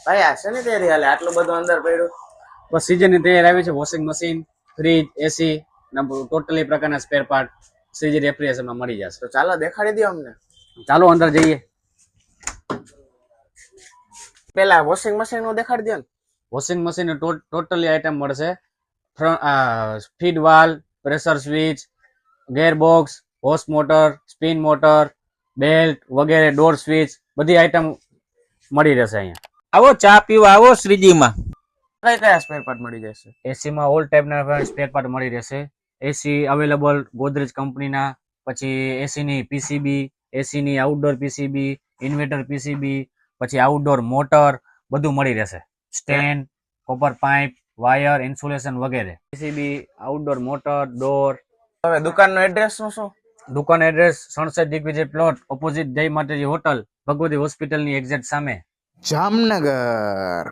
ભાઈ આ છે ને તૈયારી હાલે આટલું બધું અંદર પડ્યું? બસ સીઝન ની તૈયારી આવી છે. વોશિંગ મશીન, ફ્રીજ, એસી, ટોટલી પ્રકારના સ્પેર પાર્ટ સીજી રેફ્રિજરેશનમાં મળી જશે. તો ચાલો દેખાડી દો અમને. ચાલો અંદર જઈએ. પેલા વોશિંગ મશીન નું દેખાડી દો ને. વોશિંગ મશીન ટોટલી આઈટમ મળશે. Feed valve, pressure switch, gear box, horse motor, spin motor, belt વગેરે, ડોર સ્વિચ બધી આઈટમ મળી રહેશે અહીંયા. આવો ચા પીવા આવો શ્રીજીમાં. કઈ કયા સ્પેર પાર્ટ મળી જશે? એસીમાં ઓલ ટાઈપના સ્પેર પાર્ટ મળી રહેશે. એસી અવેલેબલ ગોદરેજ કંપનીના, પછી એસીની પીસીબી, એસીની આઉટડોર પીસીબી, ઇન્વર્ટર પીસીબી, પછી આઉટડોર મોટર બધું મળી રહેશે. Stand, copper pipe, wire, insulation વગેરે. PCB, outdoor motor, door. હવે દુકાનનું એડ્રેસ શું? દુકાન address sunset Digvijay plot, opposite Jay Mataji hotel, Bhagwati હોસ્પિટલની એક્ઝેક્ટ સામે, જામનગર.